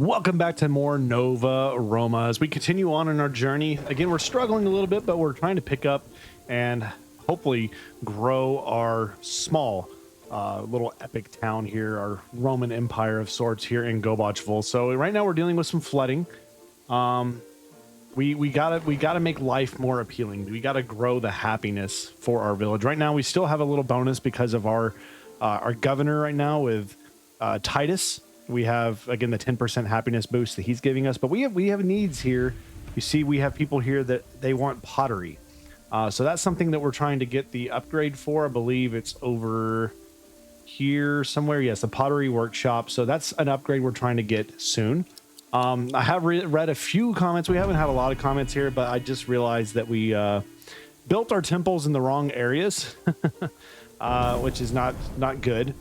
Welcome back to more Nova Roma as we continue on in our journey. Again, we're struggling a little bit, but we're trying to pick up and hopefully grow our small little epic town here, our Roman Empire of sorts here in Gobachville. So right now we're dealing with some flooding. We gotta make life more appealing. We gotta grow the happiness for our village. Right now we still have a little bonus because of our governor right now with Titus. We have, again, the 10% happiness boost that he's giving us, but we have needs here. You see, we have people here that they want pottery. So that's something that we're trying to get the upgrade for. I believe it's over here somewhere. Yes, the pottery workshop. So that's an upgrade we're trying to get soon. I have read a few comments. We haven't had a lot of comments here, but I just realized that we built our temples in the wrong areas, which is not good.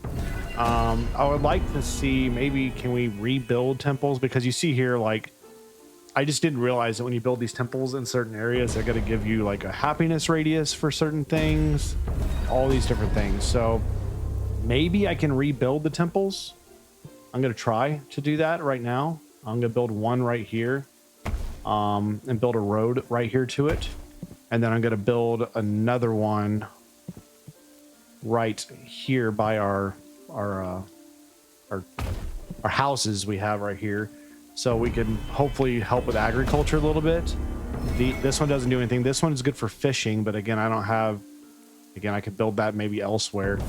I would like to see, maybe can we rebuild temples, because you see here, like, I just didn't realize that when you build these temples in certain areas, they're going to give you like a happiness radius for certain things, all these different things. So maybe I can rebuild the temples. I'm going to try to do that right now. I'm going to build one right here, and build a road right here to it. And then I'm going to build another one right here by our houses we have right here, so we can hopefully help with agriculture a little bit. This one doesn't do anything. This one is good for fishing, but again, I don't have, again, I could build that maybe elsewhere.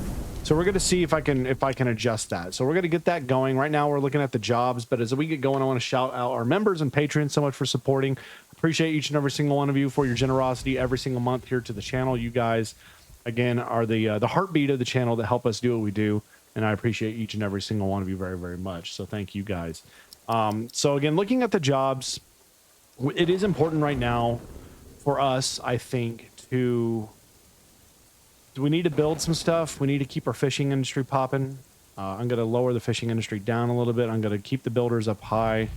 So we're going to see if I can adjust that. So we're going to get that going. Right now we're looking at the jobs, but as we get going, I want to shout out our members and patrons so much for supporting. Appreciate each and every single one of you for your generosity every single month here to the channel. You guys, again, are the heartbeat of the channel that help us do what we do. And I appreciate each and every single one of you very, very much. So thank you guys. So again, looking at the jobs, it is important right now for us, I think, do we need to build some stuff? We need to keep our fishing industry popping. I'm going to lower the fishing industry down a little bit. I'm going to keep the builders up high.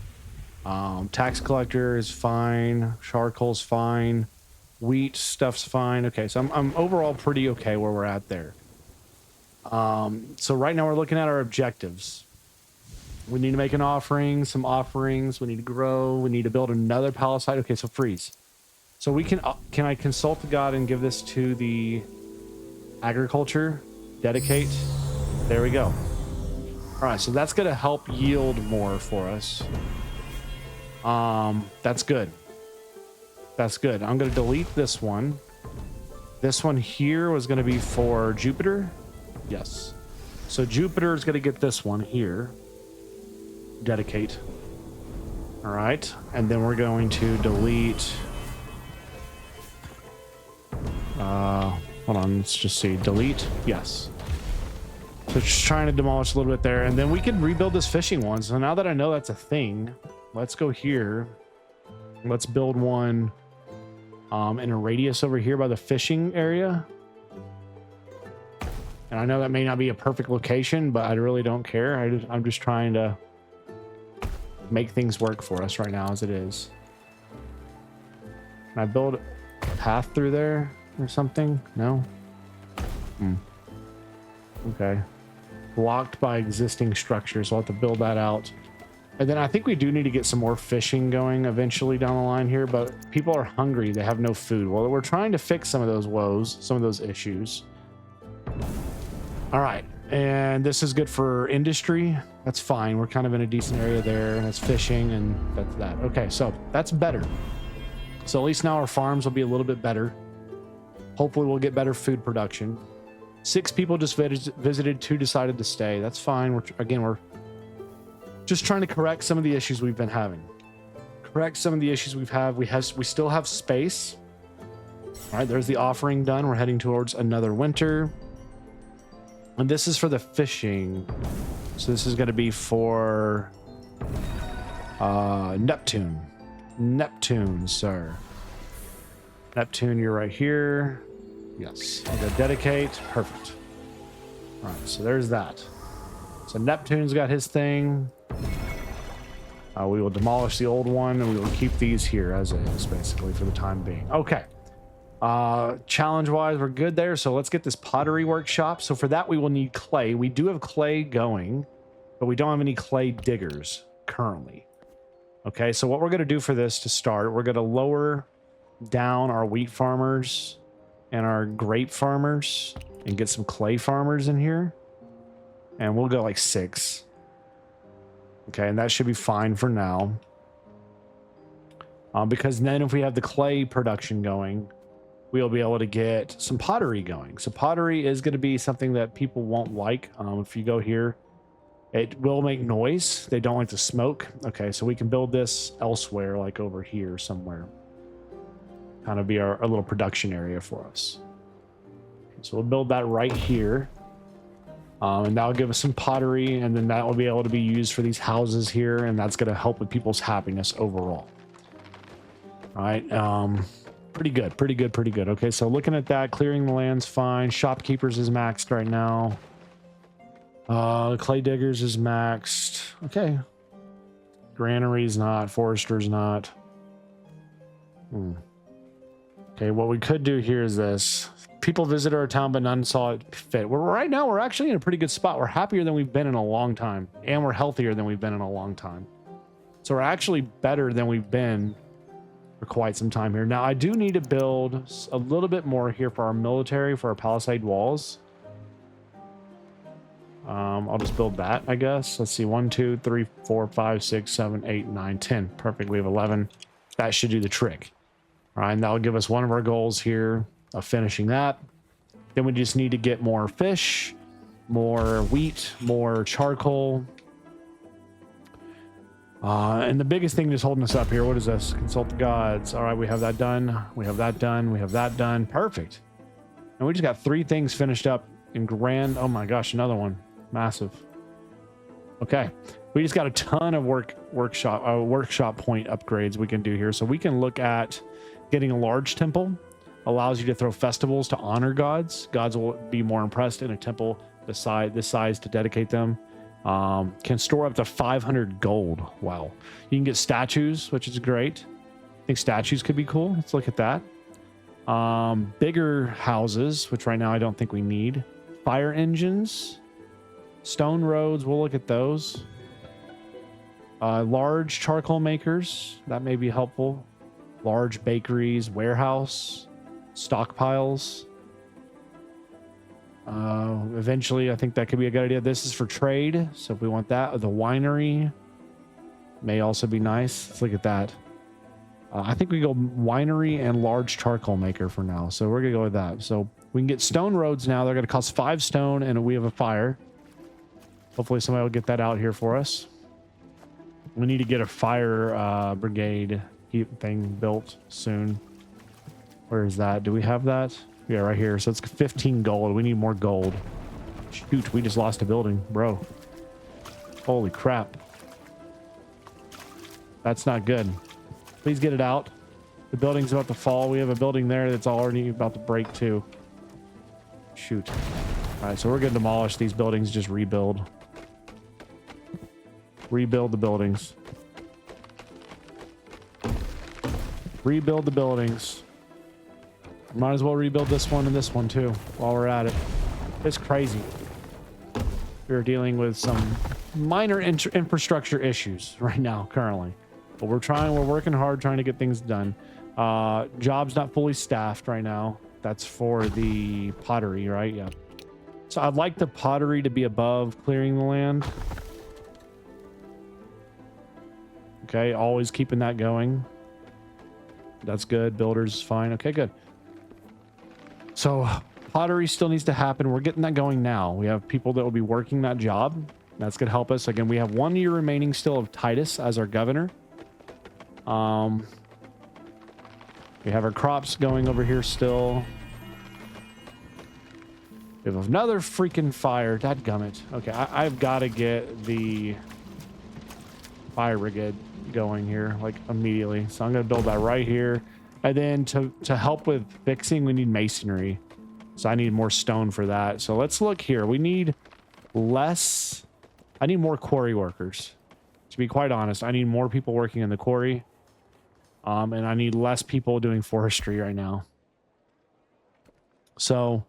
Tax collector is fine. Charcoal's fine. Wheat stuff's fine. Okay, so I'm overall pretty okay where we're at there. So right now we're looking at our objectives. We need to make an offering, some offerings. We need to grow. We need to build another palisade. Okay, so freeze. So we can I consult the god and give this to the agriculture? Dedicate. There we go. All right, so that's going to help yield more for us. That's good. That's good. I'm going to delete this one. This one here was going to be for Jupiter. Yes. So Jupiter is going to get this one here. Dedicate. All right. And then we're going to delete. Hold on. Let's just see. Delete. Yes. So just trying to demolish a little bit there. And then we can rebuild this fishing one. So now that I know that's a thing, let's go here. Let's build one in a radius over here by the fishing area. And I know that may not be a perfect location, but I really don't care. I'm just trying to make things work for us right now as it is. Can I build a path through there or something? No? Okay. Blocked by existing structures, so I'll have to build that out. And then I think we do need to get some more fishing going eventually down the line here, but people are hungry. They have no food. Well, we're trying to fix some of those woes, some of those issues. All right. And this is good for industry. That's fine. We're kind of in a decent area there, and it's fishing, and that's that. Okay, so that's better. So at least now our farms will be a little bit better. Hopefully we'll get better food production. 6 people just visited, 2 decided to stay. That's fine. We're just trying to correct some of the issues we've been having. Correct some of the issues we've had. We still have space. All right, there's the offering done. We're heading towards another winter. And this is for the fishing. So this is going to be for Neptune. Neptune, sir. Neptune, you're right here. Yes. I'm going to dedicate. Perfect. All right, so there's that. So Neptune's got his thing. We will demolish the old one, and we will keep these here as is, basically, for the time being. Okay. Challenge wise, we're good there. So let's get this pottery workshop. So for that, we will need clay. We do have clay going, but we don't have any clay diggers. currently. Okay, so what we're going to do for this to start, we're going to lower down our wheat farmers and our grape farmers and get some clay farmers in here. And we'll go like 6. Okay, and that should be fine for now. Because then if we have the clay production going, we'll be able to get some pottery going. So pottery is going to be something that people won't like. If you go here, it will make noise. They don't like the smoke. Okay, so we can build this elsewhere, like over here somewhere. Kind of be our little production area for us. So we'll build that right here. And that'll give us some pottery, and then that will be able to be used for these houses here, and that's going to help with people's happiness overall. All right, pretty good, pretty good, pretty good. Okay, so looking at that, clearing the land's fine. Shopkeepers is maxed right now. Clay diggers is maxed. Okay. Granary's not. Forester's not. Okay, what we could do here is this. People visited our town, but none saw it fit. Right now, we're actually in a pretty good spot. We're happier than we've been in a long time, and we're healthier than we've been in a long time. So we're actually better than we've been for quite some time here. Now, I do need to build a little bit more here for our military, for our palisade walls. I'll just build that, I guess. Let's see, 1, 2, 3, 4, 5, 6, 7, 8, 9, 10. Perfect. We have 11. That should do the trick. All right, and that'll give us one of our goals here of finishing that. Then we just need to get more fish, more wheat, more charcoal. And the biggest thing that's holding us up here, what is this? Consult the gods. All right, we have that done. We have that done. We have that done. Perfect. And we just got 3 things finished up in grand. Oh my gosh, another one. Massive. Okay, we just got a ton of workshop point upgrades we can do here. So we can look at getting a large temple. Allows you to throw festivals to honor gods. Gods will be more impressed in a temple this size to dedicate them. Can store up to 500 gold. Wow. You can get statues, which is great. I think statues could be cool. Let's look at that. Bigger houses, which right now I don't think we need. Fire engines. Stone roads, we'll look at those. Large charcoal makers, that may be helpful. Large bakeries, warehouse, stockpiles. Eventually, I think that could be a good idea. This is for trade, so if we want that, the winery may also be nice. Let's look at that. I think we go winery and large charcoal maker for now, so we're gonna go with that. So we can get stone roads now. They're gonna cost 5 stone, and we have a fire. Hopefully somebody will get that out here for us. We need to get a fire brigade thing built soon. Where is that? Do we have that? Yeah, right here. So it's 15 gold. We need more gold. Shoot, we just lost a building, bro. Holy crap. That's not good. Please get it out. The building's about to fall. We have a building there that's already about to break too. Shoot. All right, so we're going to demolish these buildings, just rebuild. Rebuild the buildings. Rebuild the buildings. Might as well rebuild this one and this one too while we're at it. It's crazy. We're dealing with some minor infrastructure issues right now currently, but we're working hard trying to get things done. Jobs not fully staffed right now. That's for the pottery, right? Yeah. So I'd like the pottery to be above clearing the land. Okay, always keeping that going. That's good. Builders is fine. Okay, good. So pottery still needs to happen. We're getting that going now. We have people that will be working that job. That's going to help us. Again, we have 1 year remaining still of Titus as our governor. We have our crops going over here still. We have another freaking fire. Dadgummit. Okay, I've got to get the fire brigade going here like immediately. So I'm going to build that right here. And then to help with fixing, we need masonry. So I need more stone for that. So let's look here. We need less. I need more quarry workers. To be quite honest, I need more people working in the quarry. And I need less people doing forestry right now. So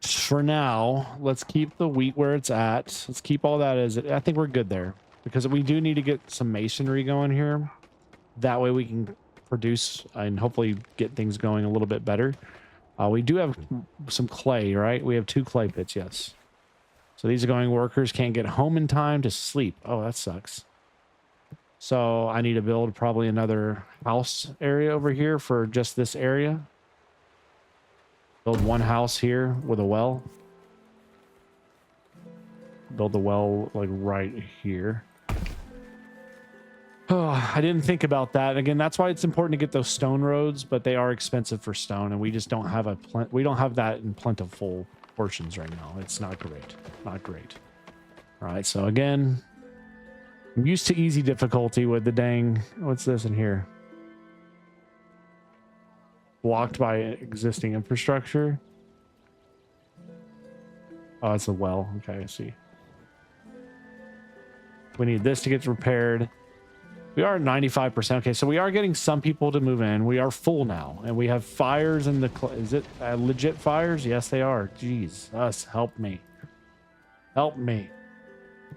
for now, let's keep the wheat where it's at. Let's keep all that as it. I think we're good there. because we do need to get some masonry going here. That way we can produce and hopefully get things going a little bit better. We do have some clay, right? We have 2 clay pits, yes. So these are going workers can't get home in time to sleep. Oh, that sucks. So I need to build probably another house area over here for just this area. Build 1 house here with a well. Build the well like right here. Oh, I didn't think about that. Again, that's why it's important to get those stone roads, but they are expensive for stone, and we just don't have we don't have that in plentiful portions right now. It's not great. Not great. All right, so again, I'm used to easy difficulty with the dang... What's this in here? Blocked by existing infrastructure. Oh, it's a well. Okay, I see. We need this to get repaired. We are at 95%. Okay, so we are getting some people to move in. We are full now, and we have fires in the... Is it legit fires? Yes, they are. Jeez, us, help me. Help me.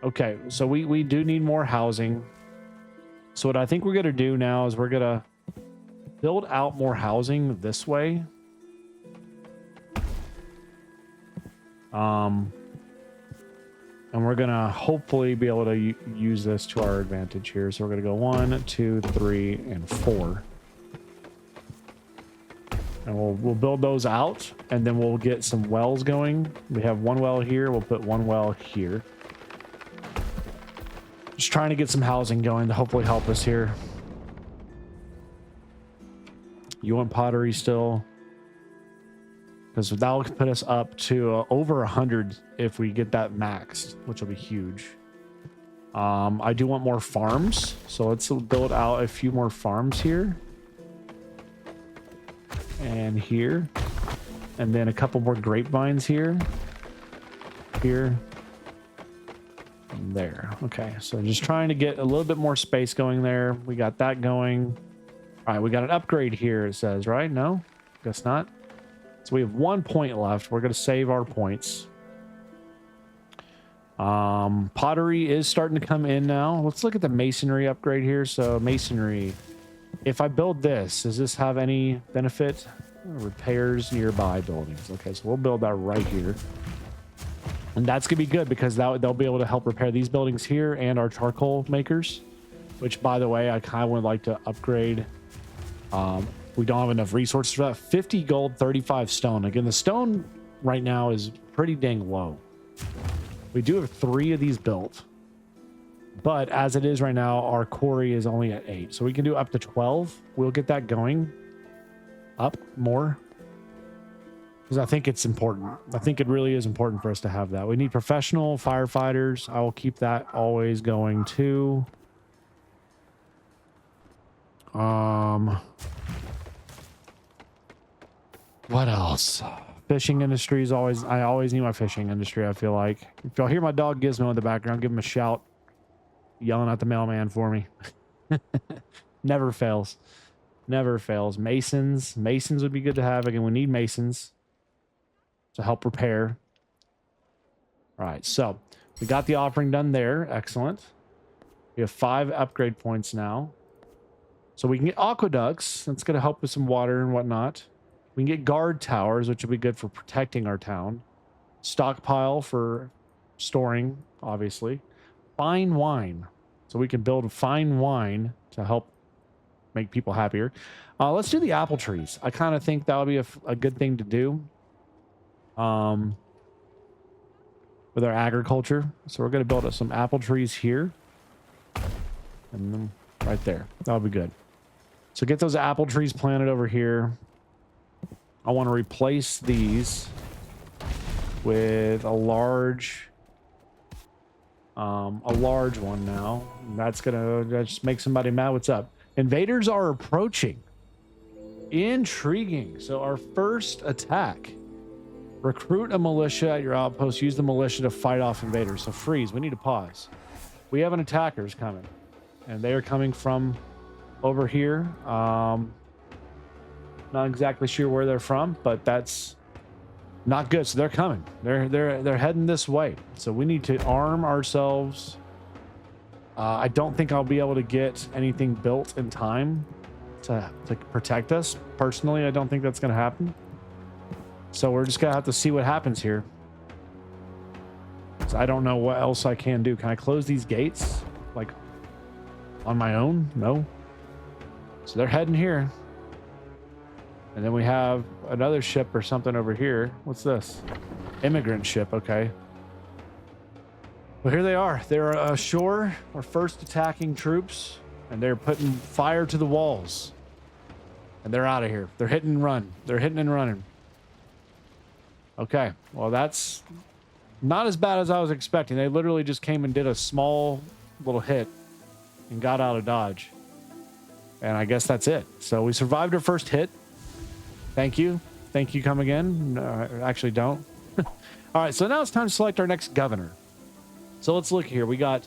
Okay, so we do need more housing. So what I think we're going to do now is we're going to build out more housing this way. And we're going to hopefully be able to use this to our advantage here. So we're going to go 1, 2, 3, and 4. And we'll build those out, and then we'll get some wells going. We have 1 well here. We'll put 1 well here. Just trying to get some housing going to hopefully help us here. You want pottery still? Because that'll put us up to over 100 if we get that maxed, which will be huge. I do want more farms, so let's build out a few more farms here. And here. And then a couple more grapevines here. Here. And there. Okay, so just trying to get a little bit more space going there. We got that going. All right, we got an upgrade here, it says, right? No? Guess not. So we have 1 point left. We're going to save our points. Pottery is starting to come in now. Let's look at the masonry upgrade here. So masonry. If I build this, does this have any benefit? Repairs nearby buildings. Okay, so we'll build that right here. And that's going to be good because they'll be able to help repair these buildings here and our charcoal makers. Which, by the way, I kind of would like to upgrade. We don't have enough resources for that. 50 gold, 35 stone. Again, the stone right now is pretty dang low. We do have 3 of these built. But as it is right now, our quarry is only at 8. So we can do up to 12. We'll get that going. Up more. Because I think it's important. I think it really is important for us to have that. We need professional firefighters. I will keep that always going too. What else? Fishing industry is always... I always need my fishing industry, I feel like. If y'all hear my dog Gizmo in the background, give him a shout. Yelling at the mailman for me. Never fails. Never fails. Masons. Masons would be good to have. Again, we need masons to help repair. All right, so we got the offering done there. Excellent. We have 5 upgrade points now. So we can get aqueducts. That's going to help with some water and whatnot. We can get guard towers, which will be good for protecting our town. Stockpile for storing, obviously. Fine wine. So we can build fine wine to help make people happier. Let's do the apple trees. I kind of think that would be a good thing to do. With our agriculture. So we're going to build up some apple trees here. And then right there. That'll be good. So get those apple trees planted over here. I want to replace these with a large one now. That's gonna just make somebody mad. What's up? Invaders are approaching. Intriguing. So our first attack. Recruit a militia at your outpost. Use the militia to fight off invaders. So freeze. We need to pause. We have an attackers coming. And they are coming from over here. Not exactly sure where they're from, but that's not good. So they're coming. They're heading this way. So we need to arm ourselves I don't think I'll be able to get anything built in time to protect us. Personally, I don't think that's going to happen. So we're just going to have to see what happens here. So I don't know what else I can do. Can I close these gates? Like, on my own? No. So they're heading here. And then we have another ship or something over here. What's this? Immigrant ship. Okay. Well, here they are. They're ashore, our first attacking troops, and they're putting fire to the walls. And they're out of here. They're hitting and run. They're hitting and running. Okay. Well, that's not as bad as I was expecting. They literally just came and did a small little hit and got out of Dodge. And I guess that's it. So we survived our first hit. Thank you. Thank you. Come again. No, actually don't. All right. So now it's time to select our next governor. So let's look here. We got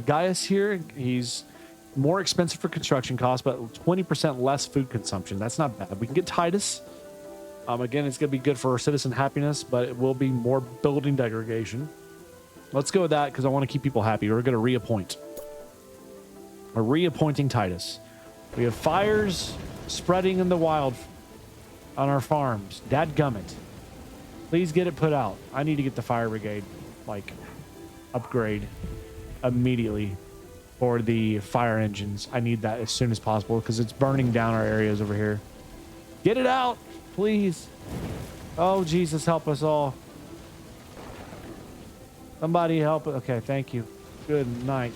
Gaius here. He's more expensive for construction costs, but 20% less food consumption. That's not bad. We can get Titus. Again, it's going to be good for our citizen happiness, but it will be more building degradation. Let's go with that because I want to keep people happy. We're going to reappoint. We're reappointing Titus. We have fires spreading in the wild on our farms. Dadgummit. Please get it put out. I need to get the fire brigade, like, upgrade immediately for the fire engines. I need that as soon as possible because it's burning down our areas over here. Get it out, please. Oh, Jesus, help us all. Somebody help. Okay, thank you. Good night.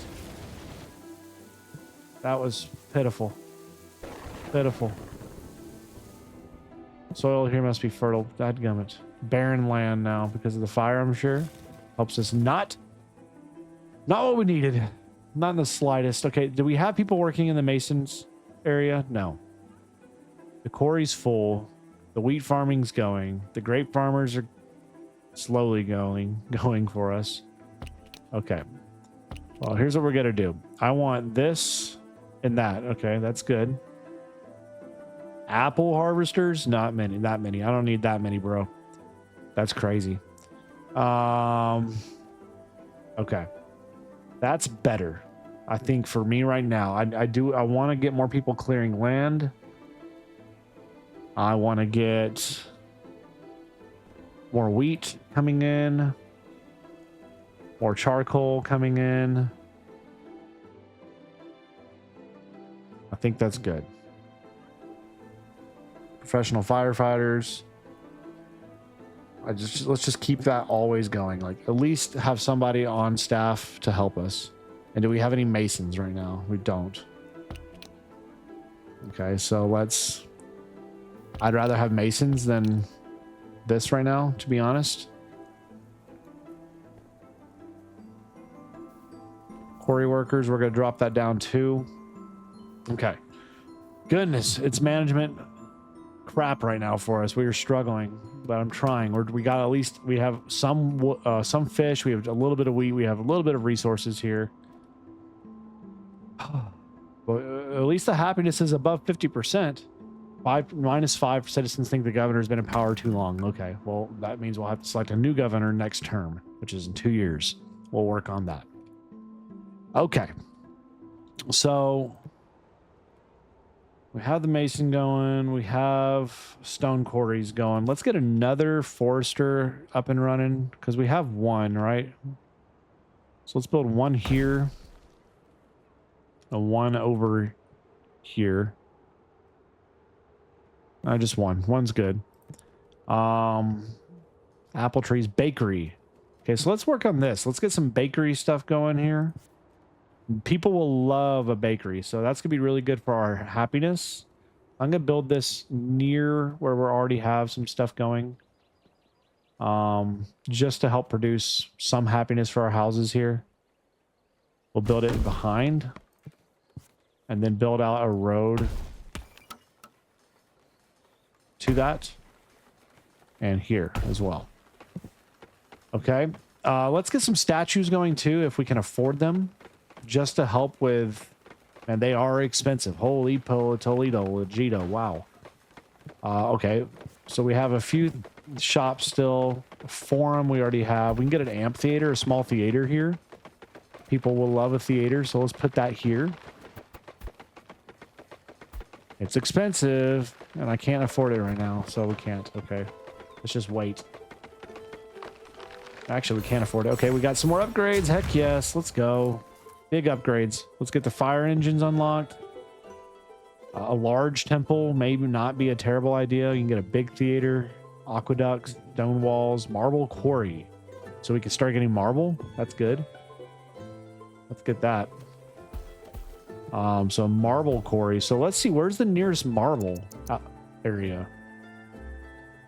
That was pitiful. Pitiful. Soil here must be fertile. Dadgummit. Barren land now because of the fire, I'm sure. Helps us not what we needed. Not in the slightest. Okay, do we have people working in the Masons area? No. The quarry's full. The wheat farming's going. The grape farmers are slowly going for us. Okay. Well, here's what we're going to do. I want this and that. Okay, that's good. Apple harvesters? Not many. That many. I don't need that many, bro. That's crazy. Okay. That's better. I think for me right now, I want to get more people clearing land. I want to get more wheat coming in. More charcoal coming in. I think that's good. Professional firefighters. Let's just keep that always going. Like, at least have somebody on staff to help us. And do we have any masons right now? We don't. Okay, so I'd rather have masons than this right now, to be honest. Quarry workers, we're going to drop that down too. Okay. Goodness, it's management crap right now for us. We are struggling, but I'm trying. We got, at least we have some fish. We have a little bit of wheat. We have a little bit of resources here. But at least the happiness is above 50%. -5 citizens think the governor has been in power too long. Okay, well, that means we'll have to select a new governor next term, which is in 2 years. We'll work on that. Okay. So we have the mason going. We have stone quarries going. Let's get another forester up and running because we have one, right? So let's build one here. And one over here. Just one. One's good. Apple trees bakery. Okay, so let's work on this. Let's get some bakery stuff going here. People will love a bakery, so that's gonna be really good for our happiness. I'm gonna build this near where we already have some stuff going. Just to help produce some happiness for our houses here. We'll build it behind. And then build out a road to that. And here as well. Okay. Let's get some statues going too, if we can afford them. Just to help with... And they are expensive. Holy Toledo, Legito. Wow. Okay. So we have a few shops still. A forum we already have. We can get an amphitheater, a small theater here. People will love a theater, so let's put that here. It's expensive, and I can't afford it right now, so we can't. Okay, let's just wait. Actually, we can't afford it. Okay, we got some more upgrades. Heck yes, let's go. Big upgrades. Let's get the fire engines unlocked. A large temple may not be a terrible idea. You can get a big theater, aqueducts, stone walls, marble quarry. So we can start getting marble. That's good. Let's get that. So marble quarry. So let's see, where's the nearest marble area?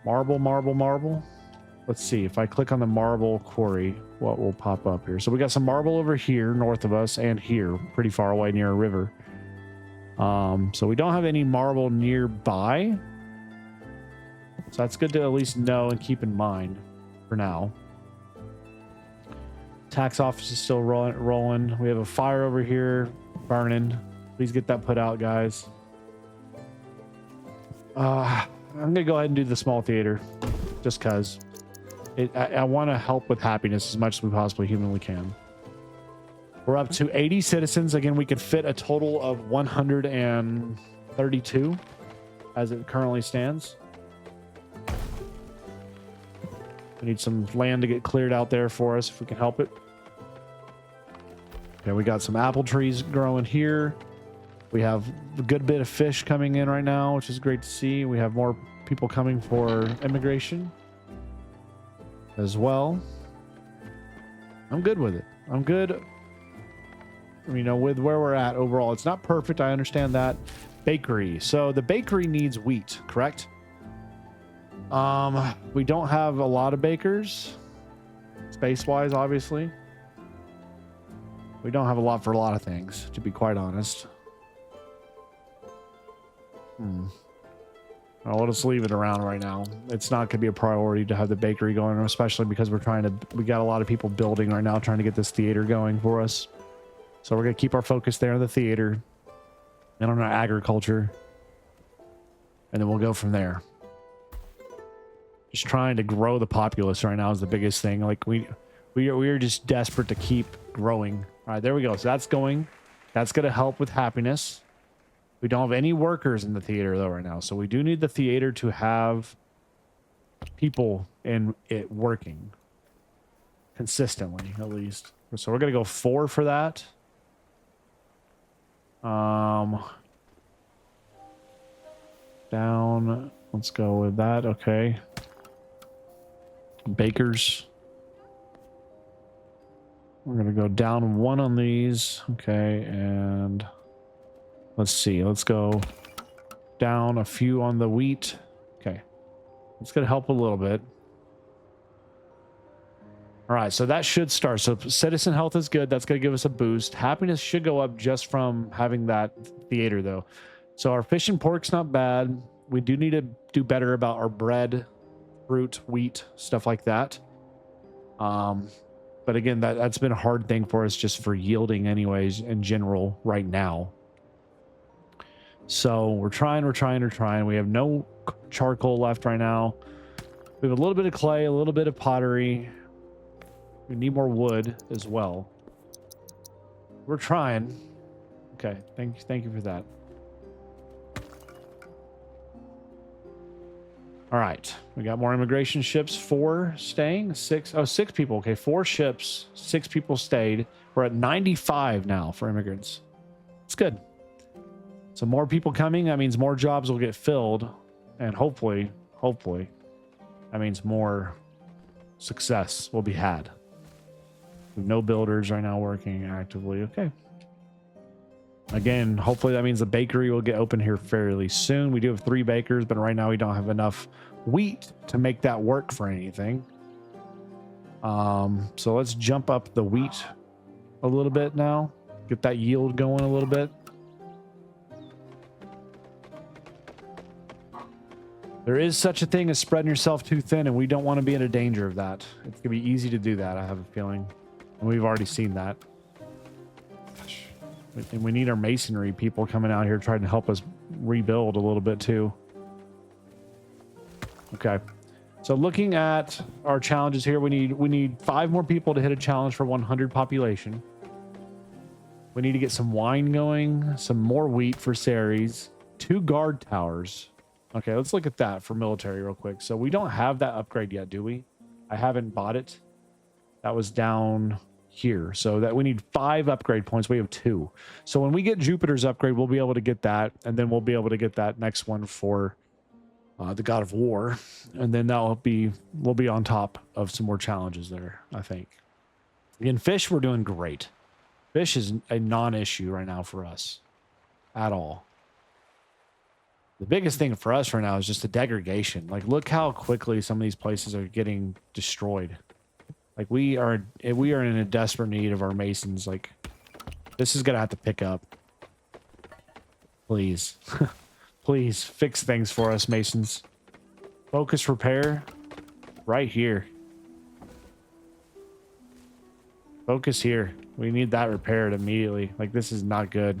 Marble. Let's see, if I click on the marble quarry, what will pop up here? So we got some marble over here, north of us, and here, pretty far away near a river. So we don't have any marble nearby. So that's good to at least know and keep in mind for now. Tax office is still rolling. We have a fire over here burning. Please get that put out, guys. I'm gonna go ahead and do the small theater just because I want to help with happiness as much as we possibly humanly can. We're up to 80 citizens. Again, we could fit a total of 132 as it currently stands. We need some land to get cleared out there for us if we can help it. Okay, we got some apple trees growing here. We have a good bit of fish coming in right now, which is great to see. We have more people coming for immigration as well. I'm good with it. I'm good. You know, with where we're at overall, it's not perfect. I understand that. Bakery. So the bakery needs wheat, correct? We don't have a lot of bakers, space-wise, obviously. We don't have a lot for a lot of things, to be quite honest. I'll just leave it around right now. It's not going to be a priority to have the bakery going, especially because we got a lot of people building right now, trying to get this theater going for us. So we're going to keep our focus there on the theater and on our agriculture. And then we'll go from there. Just trying to grow the populace right now is the biggest thing. Like we are just desperate to keep growing. All right, there we go. So that's going. That's going to help with happiness. We don't have any workers in the theater though right now. So we do need the theater to have people in it working consistently, at least. So we're going to go 4 for that. Down. Let's go with that. Okay. Bakers. We're going to go down 1 on these. Okay. And let's see. Let's go down a few on the wheat. Okay. It's going to help a little bit. All right. So that should start. So citizen health is good. That's going to give us a boost. Happiness should go up just from having that theater, though. So our fish and pork's not bad. We do need to do better about our bread, fruit, wheat, stuff like that. But again, that's been a hard thing for us just for yielding anyways in general right now. So we're trying. We have no charcoal left right now. We have a little bit of clay, a little bit of pottery. We need more wood as well. We're trying. Okay, thank you for that. All right, we got more immigration ships. 4 staying, 6. Oh, 6 people. Okay, 4 ships, 6 people stayed. We're at 95 now for immigrants. It's good. So more people coming. That means more jobs will get filled, and hopefully, that means more success will be had. We have no builders right now working actively. Okay. Again, hopefully that means the bakery will get open here fairly soon. We do have 3 bakers, but right now we don't have enough wheat to make that work for anything. So let's jump up the wheat a little bit now. Get that yield going a little bit. There is such a thing as spreading yourself too thin, and we don't want to be in a danger of that. It's going to be easy to do that, I have a feeling. And we've already seen that. And we need our masonry people coming out here trying to help us rebuild a little bit too. Okay. So looking at our challenges here, we need 5 more people to hit a challenge for 100 population. We need to get some wine going, some more wheat for Ceres, 2 guard towers. Okay, let's look at that for military real quick. So we don't have that upgrade yet, do we? I haven't bought it. That was down here. So that we need 5 upgrade points. We have 2. So when we get Jupiter's upgrade, we'll be able to get that. And then we'll be able to get that next one for the God of War. And then we'll be on top of some more challenges there, I think. In fish, we're doing great. Fish is a non-issue right now for us at all. The biggest thing for us right now is just the degradation. Like, look how quickly some of these places are getting destroyed. Like, we are in a desperate need of our masons. Like, this is gonna have to pick up. Please. Please fix things for us, masons. Focus repair right here. Focus here. We need that repaired immediately. Like, this is not good.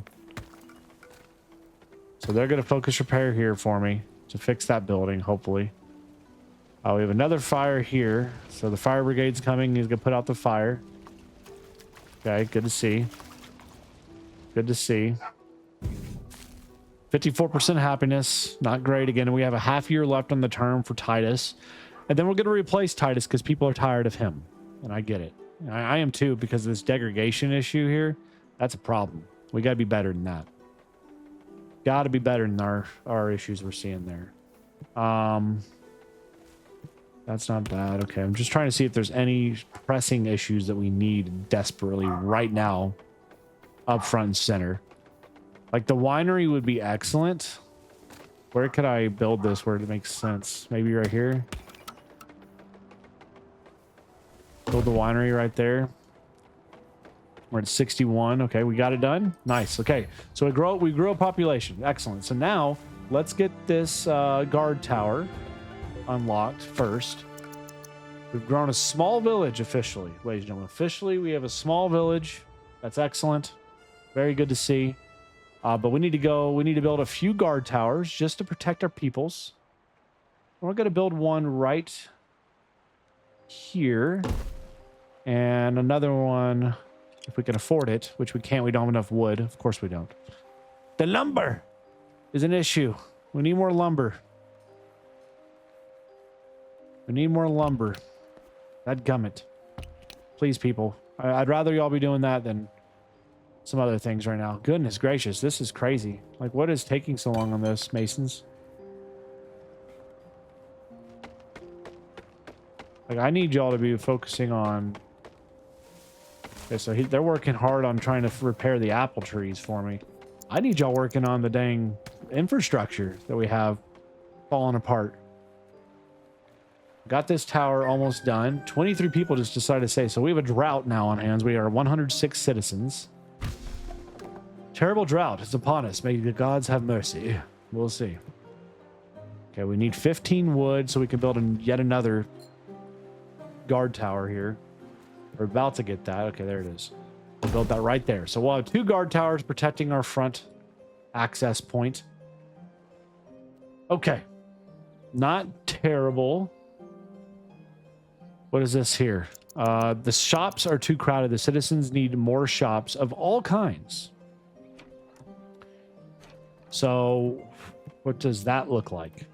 So they're going to focus repair here for me to fix that building, hopefully. We have another fire here. So the fire brigade's coming. He's going to put out the fire. Okay, good to see. Good to see. 54% happiness. Not great. Again, we have a half year left on the term for Titus. And then we're going to replace Titus because people are tired of him. And I get it. I am too, because of this degradation issue here. That's a problem. We got to be better than that. Got to be better than our issues we're seeing there. That's not bad. Okay, I'm just trying to see if there's any pressing issues that we need desperately right now up front and center. Like, the winery would be excellent. Where could I build this where it makes sense? Maybe right here. Build the winery right there. We're at 61. Okay, we got it done. Nice. Okay, so we grew a population. Excellent. So now let's get this guard tower unlocked first. We've grown a small village officially, ladies and gentlemen. Officially, we have a small village. That's excellent. Very good to see. But we need to build a few guard towers just to protect our peoples. We're going to build one right here. And another one, if we can afford it, which we can't. We don't have enough wood. Of course we don't. The lumber is an issue. We need more lumber. We need more lumber. Dadgummit. Please, people. I'd rather y'all be doing that than some other things right now. Goodness gracious, this is crazy. Like, what is taking so long on this, masons? Like, I need y'all to be focusing on... Okay, so they're working hard on trying to repair the apple trees for me. I need y'all working on the dang infrastructure that we have falling apart. Got this tower almost done. 23 people just decided to say. So we have a drought now on hands. We are 106 citizens. Terrible drought is upon us. May the gods have mercy. We'll see. Okay, we need 15 wood so we can build yet another guard tower here. We're about to get that. Okay, there it is. We'll build that right there. So we'll have 2 guard towers protecting our front access point. Okay. Not terrible. What is this here? The shops are too crowded. The citizens need more shops of all kinds. So what does that look like?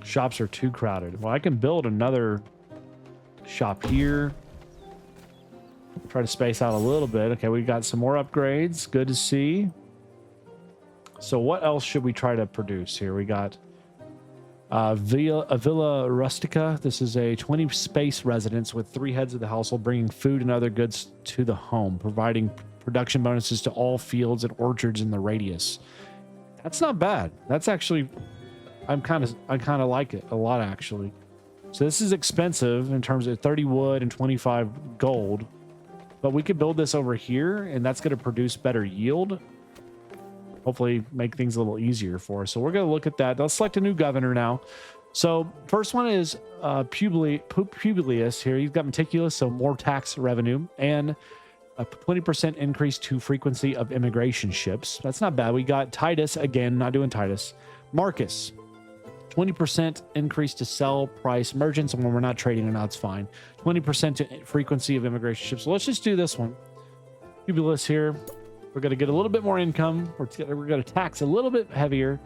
Shops are too crowded. Well, I can build another shop here. Try to space out a little bit. Okay, we got some more upgrades. Good to see. So what else should we try to produce here? We got a Villa Rustica. This is a 20 space residence with 3 heads of the household, bringing food and other goods to the home, providing production bonuses to all fields and orchards in the radius. That's not bad. That's actually... I kind of like it a lot, actually. So this is expensive in terms of 30 wood and 25 gold, but we could build this over here and that's going to produce better yield. Hopefully make things a little easier for us. So we're going to look at that. Let's select a new governor now. So first one is Publius here. He's got meticulous, so more tax revenue and a 20% increase to frequency of immigration ships. That's not bad. We got Titus again, not doing Titus. Marcus. 20% increase to sell price merchants, and when we're not trading or not, it's fine. 20% to frequency of immigration ships. So let's just do this one. Cubulus here. We're going to get a little bit more income. We're going to tax a little bit heavier,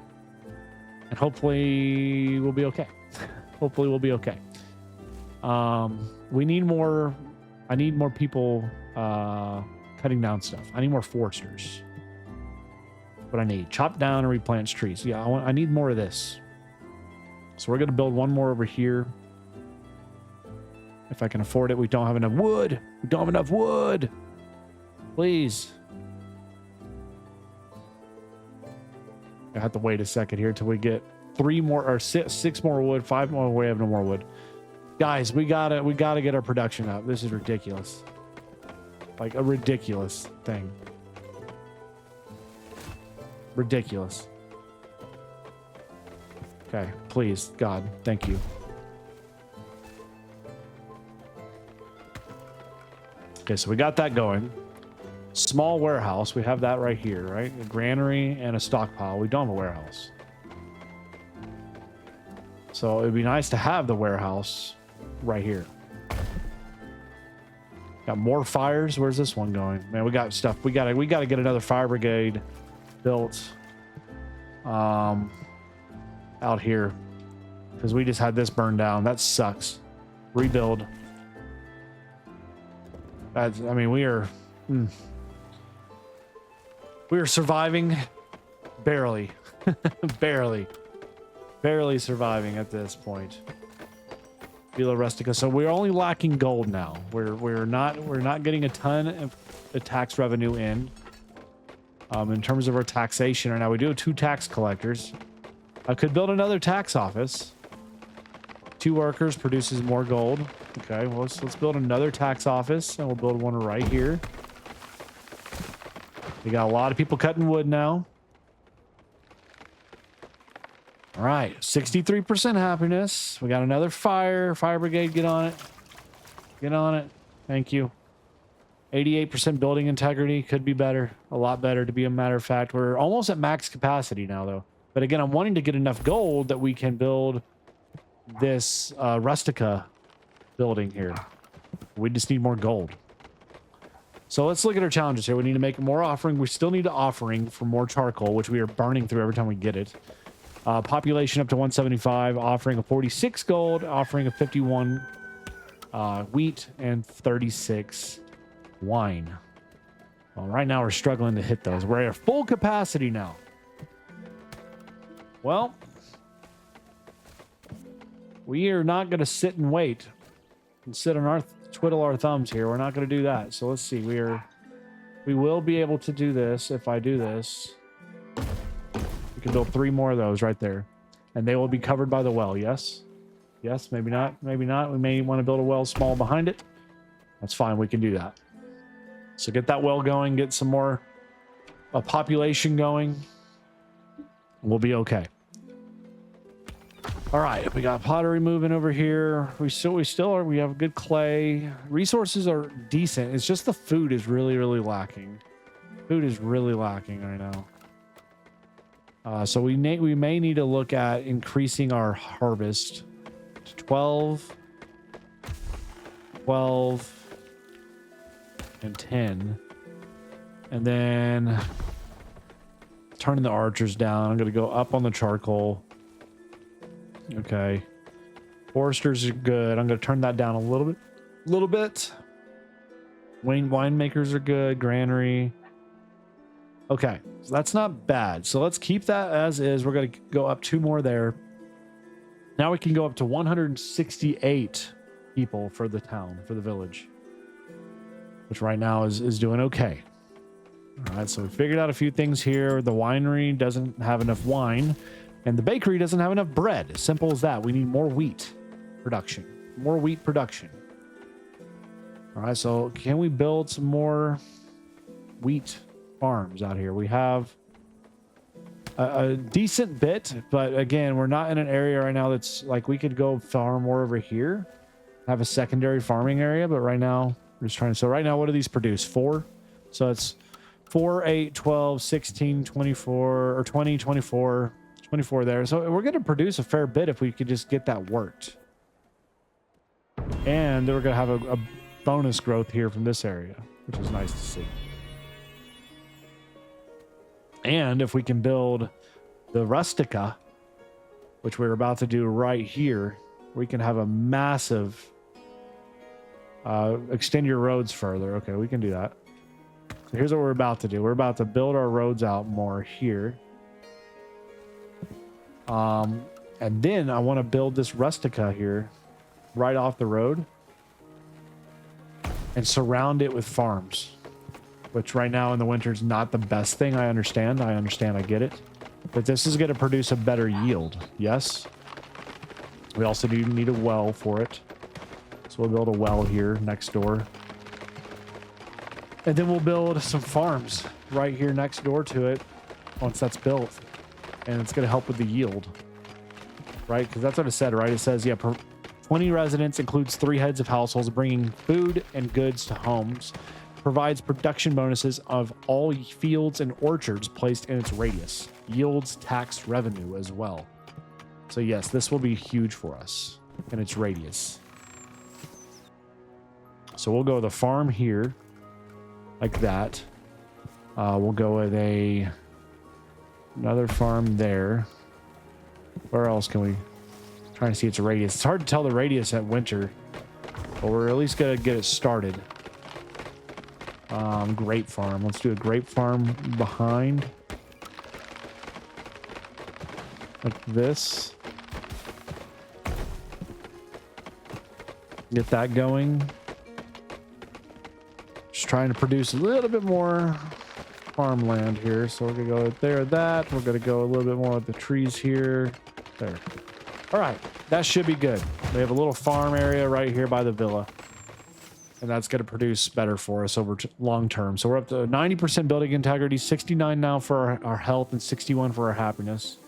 and hopefully we'll be okay. Hopefully we'll be okay. We need more. I need more people cutting down stuff. I need more foresters. What I need: chop down and replant trees. Yeah, I need more of this. So we're going to build one more over here. If I can afford it. We don't have enough wood. We don't have enough wood. Please. I have to wait a second here till we get 3 more or 6 more wood, 5 more. We have no more wood. Guys, we gotta get our production up. This is ridiculous. Like a ridiculous thing. Ridiculous. Okay, please, God, thank you. Okay, so we got that going. Small warehouse, we have that right here, right? A granary and a stockpile. We don't have a warehouse. So it'd be nice to have the warehouse right here. Got more fires. Where's this one going? Man, we got stuff. We gotta get another fire brigade built out here, because we just had this burned down. That sucks. Rebuild. That's, I mean, we are surviving barely. barely surviving at this point. Villa Rustica. So we're only lacking gold now. We're not getting a ton of tax revenue in terms of our taxation right now. We do have 2 tax collectors. I could build another tax office. 2 workers produces more gold. Okay, well, let's build another tax office, and we'll build one right here. We got a lot of people cutting wood now. All right, 63% happiness. We got another fire brigade. Get on it. Get on it. Thank you. 88% building integrity. Could be better. A lot better, to be a matter of fact. We're almost at max capacity now, though. But again, I'm wanting to get enough gold that we can build this rustica building here. We just need more gold. So let's look at our challenges here. We need to make more offering. We still need an offering for more charcoal, which we are burning through every time we get it. Population up to 175, offering of 46 gold, offering of 51 wheat, and 36 wine. Well, right now we're struggling to hit those. We're at full capacity now. Well, we are not going to sit and wait and sit on our twiddle our thumbs here. We're not going to do that. So let's see. We will be able to do this if I do this. We can build 3 more of those right there, and they will be covered by the well. Yes, yes, maybe not, maybe not. We may want to build a well small behind it. That's fine. We can do that. So get that well going. Get some more population going. We'll be okay. All right, we got pottery moving over here. We still are. We have good clay. Resources are decent. It's just the food is really lacking. Food is really lacking right now. So we may need to look at increasing our harvest to 12, and 10, and then turning the archers down. I'm going to go up on the charcoal. Okay. Foresters are good. I'm going to turn that down a little bit. Winemakers are good. Granary. Okay. So that's not bad. So let's keep that as is. We're going to go up 2 more there. Now we can go up to 168 people for the town, for the village, which right now is doing okay. All right. So we figured out a few things here. The winery doesn't have enough wine. And the bakery doesn't have enough bread. Simple as that. We need more wheat production. More wheat production. All right, so can we build some more wheat farms out here? We have a decent bit, but again, we're not in an area right now that's like we could go farm more over here, have a secondary farming area, but right now we're just trying to. So right now, what do these produce? 4. So it's 4, 8, 12, 16, 24, or 20, 24, 24 there. So we're going to produce a fair bit if we could just get that worked. And we're going to have a bonus growth here from this area, which is nice to see. And if we can build the Rustica, which we're about to do right here, we can have a massive extend your roads further. Okay, we can do that. So here's what we're about to do. We're about to build our roads out more here. And then I want to build this Rustica here right off the road and surround it with farms, which right now in the winter is not the best thing. I understand, I get it. But this is going to produce a better yield. Yes. We also do need a well for it. So we'll build a well here next door. And then we'll build some farms right here next door to it once that's built. And it's going to help with the yield. Right? Because that's what it said, right? It says, yeah, 20 residents includes 3 heads of households bringing food and goods to homes. Provides production bonuses of all fields and orchards placed in its radius. Yields tax revenue as well. So yes, this will be huge for us in its radius. So we'll go with a farm here, like that. We'll go with another farm there. Where else can we? Trying to see its radius. It's hard to tell the radius at winter, but we're at least gonna get it started. Grape farm. Let's do a grape farm behind. Like this. Get that going. Just trying to produce a little bit more farmland here. So we're gonna go there, that. We're gonna go a little bit more with the trees here. There. All right, that should be good. We have a little farm area right here by the villa. And that's going to produce better for us over long term. So we're up to 90% building integrity, 69 now for our health, and 61 for our happiness.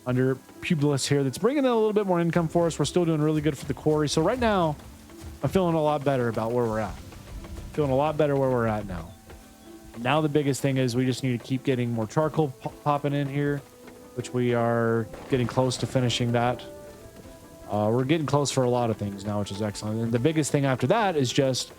Under Publius here, that's bringing in a little bit more income for us. We're still doing really good for the quarry. So right now, I'm feeling a lot better about where we're at. Feeling a lot better where we're at now. Now the biggest thing is we just need to keep getting more charcoal popping in here, which we are getting close to finishing that. We're getting close for a lot of things now, which is excellent. And the biggest thing after that is just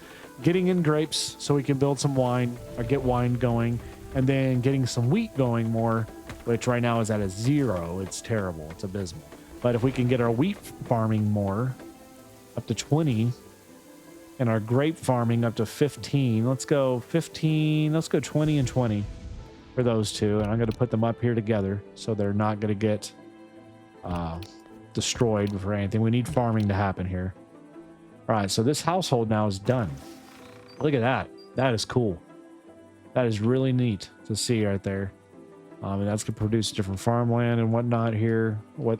getting in grapes so we can build some wine or get wine going, and then getting some wheat going more, which right now is at a 0. It's terrible. It's abysmal. But if we can get our wheat farming more up to 20 and our grape farming up to 15, let's go 15. Let's go 20 and 20 for those two. And I'm going to put them up here together so they're not going to get destroyed for anything. We need farming to happen here. All right, so this household now is done. Look at that. That is cool. That is really neat to see right there. And that's gonna produce different farmland and whatnot here. What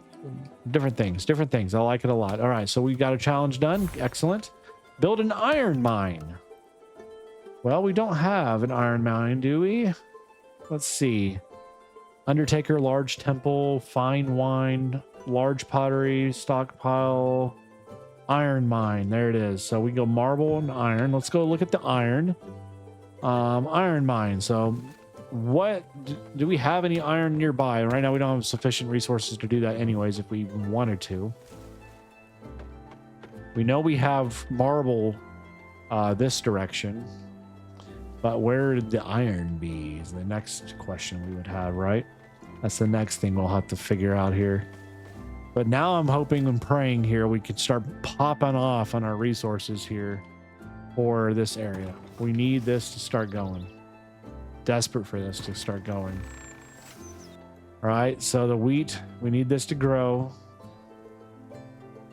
different things. I like it a lot. All right, so we got a challenge done. Excellent. Build an iron mine. Well, we don't have an iron mine, do we? Let's see. Undertaker, large temple, fine wine, large pottery, stockpile, iron mine. There it is. So we go marble and iron. Let's go look at the iron. Iron mine. So what do we have any iron nearby? Right now we don't have sufficient resources to do that anyways if we wanted to. We know we have marble this direction, but where did the iron be is the next question we would have, right? That's the next thing we'll have to figure out here. But now I'm hoping and praying here we can start popping off on our resources here for this area. We need this to start going. Desperate for this to start going. All right, so the wheat, we need this to grow.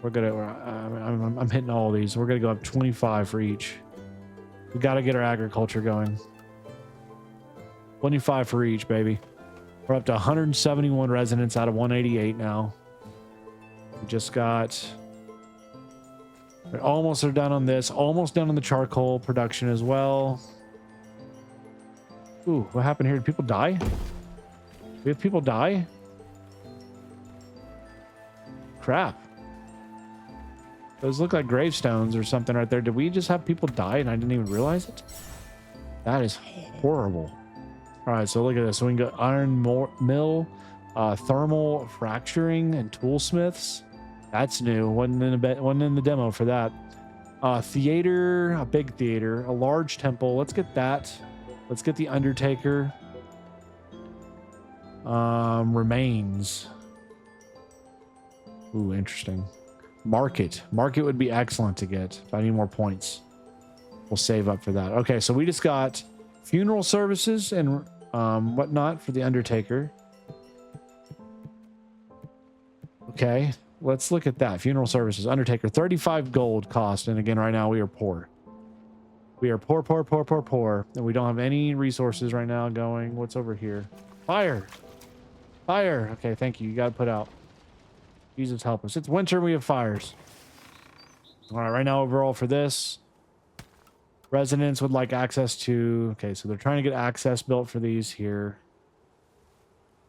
We're gonna, I'm hitting all these. We're gonna go up 25 for each. We gotta get our agriculture going. 25 for each, baby. We're up to 171 residents out of 188 now. We just got, we almost are done on this. Almost done on the charcoal production as well. Ooh, what happened here? Did people die? Did we have people die? Crap. Those look like gravestones or something right there. Did we just have people die and I didn't even realize it? That is horrible. All right, so look at this. So we can go iron mill, Thermal fracturing and toolsmiths. That's new. Wasn't in the demo for that. Theater, a big theater, a large temple. Let's get that. Let's get the Undertaker. Remains. Ooh, interesting. Market would be excellent to get if I need more points. We'll save up for that. Okay, so we just got funeral services and whatnot for the Undertaker. Okay, let's look at that. Funeral services, Undertaker, 35 gold cost. And again, right now we are poor. We are poor, poor, poor, poor, poor. And we don't have any resources right now going. What's over here? Fire. Fire. Okay, thank you. You got to put out. Jesus help us. It's winter. We have fires. All right, right now overall for this, residents would like access to... Okay, so they're trying to get access built for these here.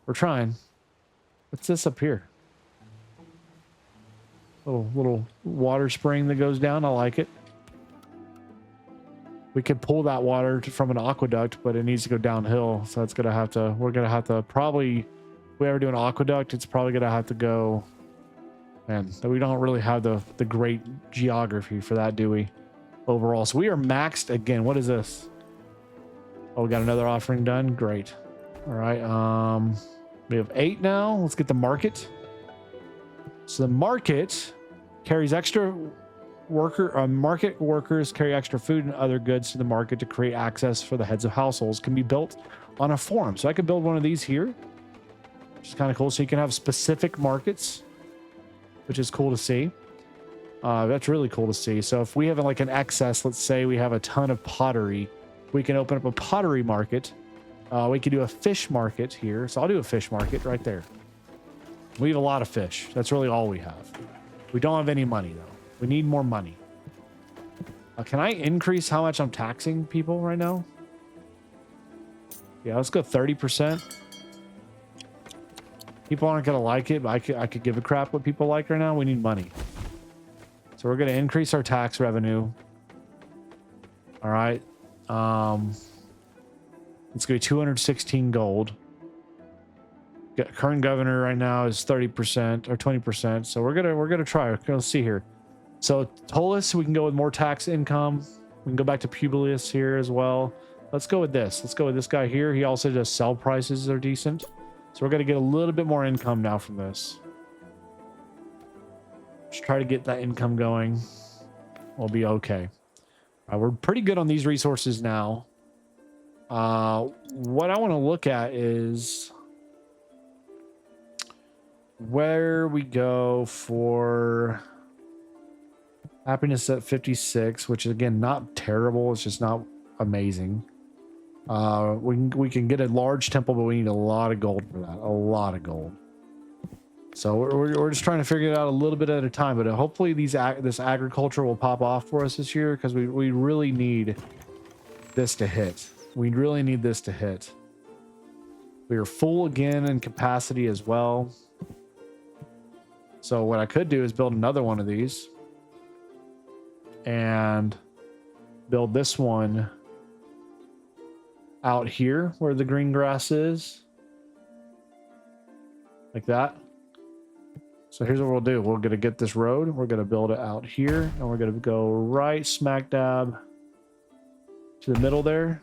We're trying. What's this up here? Little water spring that goes down. I like it. We could pull that water from an aqueduct, but it needs to go downhill. So it's gonna have to. We're gonna have to probably. If we ever do an aqueduct, it's probably gonna have to go. Man, we don't really have the great geography for that, do we? Overall, so we are maxed again. What is this? Oh, we got another offering done. Great. All right. We have 8 now. Let's get the market. So the market carries extra market workers carry extra food and other goods to the market to create access for the heads of households. Can be built on a forum. So I could build one of these here, which is kind of cool. So you can have specific markets, which is cool to see. That's really cool to see. So if we have like an excess, let's say we have a ton of pottery, we can open up a pottery market. We could do a fish market here. So I'll do a fish market right there. We have a lot of fish. That's really all we have. We don't have any money though. We need more money. Can I increase how much I'm taxing people right now? Yeah, let's go 30%. People aren't going to like it, but I could give a crap what people like right now. We need money. So we're going to increase our tax revenue. All right. It's going to be 216 gold. Current governor right now is 30% or 20%. So we're gonna try. Let's see here. So Tullus, we can go with more tax income. We can go back to Publius here as well. Let's go with this. Let's go with this guy here. He also does sell prices that are decent. So we're gonna get a little bit more income now from this. Just try to get that income going. We'll be okay. We're pretty good on these resources now. What I want to look at is where we go for happiness at 56, which is again not terrible. It's just not amazing. We can get a large temple, but we need a lot of gold for that. A lot of gold. So we're just trying to figure it out a little bit at a time. But hopefully this agriculture will pop off for us this year, because we really need this to hit. We really need this to hit. We are full again in capacity as well. So what I could do is build another one of these and build this one out here where the green grass is, like that. So here's what we'll do. We're going to get this road. We're going to build it out here, and we're going to go right smack dab to the middle there.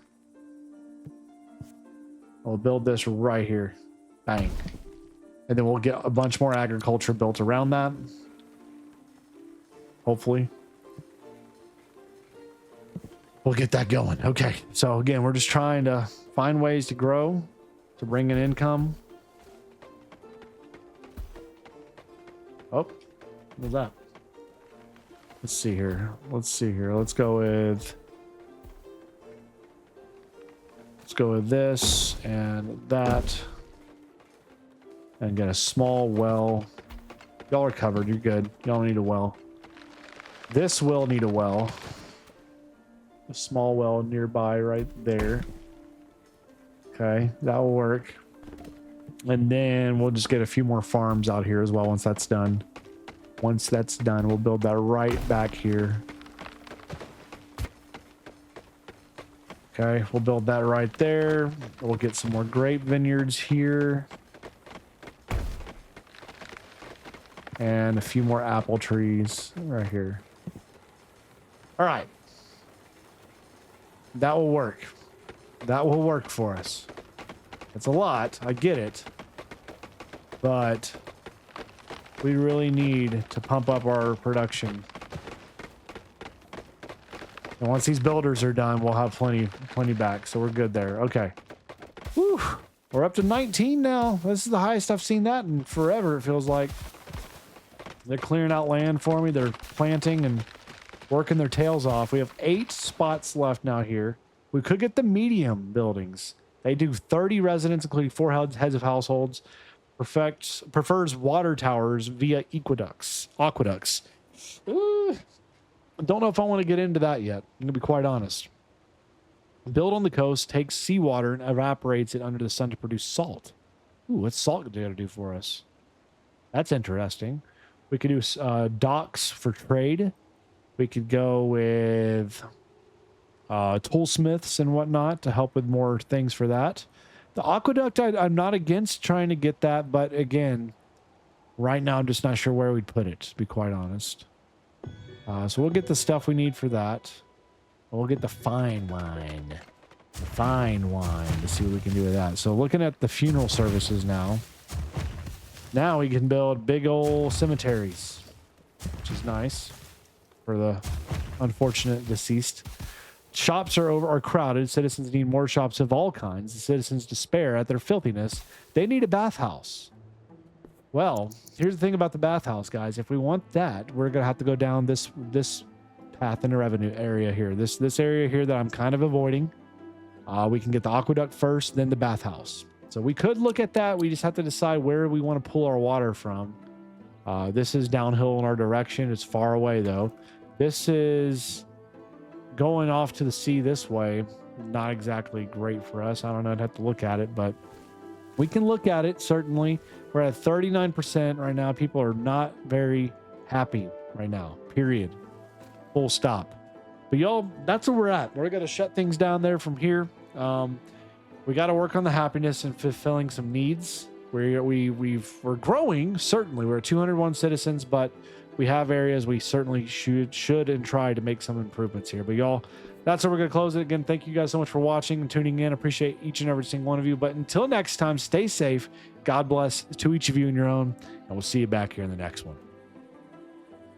We'll build this right here. Bang. And then we'll get a bunch more agriculture built around that. Hopefully. We'll get that going. Okay. So again, we're just trying to find ways to grow, to bring in income. Oh, what was that? Let's see here. Let's go with this and that. And get a small well. Y'all are covered. You're good. Y'all need a well. This will need a well. A small well nearby right there. Okay, that will work. And then we'll just get a few more farms out here as well once that's done. Once that's done, we'll build that right back here. Okay, we'll build that right there. We'll get some more grape vineyards here. and a few more apple trees right here. All right. That will work. That will work for us. It's a lot. I get it. But we really need to pump up our production. And once these builders are done, we'll have plenty back. So we're good there. Okay. Whew. We're up to 19 now. This is the highest I've seen that in forever, it feels like. They're clearing out land for me. They're planting and working their tails off. We have 8 spots left now here. We could get the medium buildings. They do 30 residents, including 4 heads of households. Prefers water towers via aqueducts. Don't know if I want to get into that yet. I'm going to be quite honest. Build on the coast, takes seawater and evaporates it under the sun to produce salt. Ooh, what's salt going to do for us? That's interesting. We could do docks for trade. We could go with toolsmiths and whatnot to help with more things for that. The aqueduct, I'm not against trying to get that, but again, right now I'm just not sure where we'd put it, to be quite honest. So we'll get the stuff we need for that. We'll get the fine wine. The fine wine to see what we can do with that. So looking at the funeral services now. Now we can build big old cemeteries, which is nice for the unfortunate deceased. Shops are crowded. Citizens need more shops of all kinds. The citizens despair at their filthiness. They need a bathhouse. Well, here's the thing about the bathhouse, guys. If we want that, we're gonna have to go down this path in the revenue area here. This area here that I'm kind of avoiding. We can get the aqueduct first, then the bathhouse. So we could look at that. We just have to decide where we want to pull our water from. This is downhill in our direction. It's far away though. This is going off to the sea this way. Not exactly great for us. I don't know. I'd have to look at it, but we can look at it. Certainly. We're at 39% right now. People are not very happy right now, period. Full stop. But y'all, that's where we're at. We're going to shut things down there from here. We got to work on the happiness and fulfilling some needs. We're growing. Certainly. We're at 201 citizens, but we have areas we certainly should and try to make some improvements here. But y'all, that's where we're going to close it. Again, thank you guys so much for watching and tuning in. Appreciate each and every single one of you. But until next time, stay safe. God bless to each of you and your own. And we'll see you back here in the next one.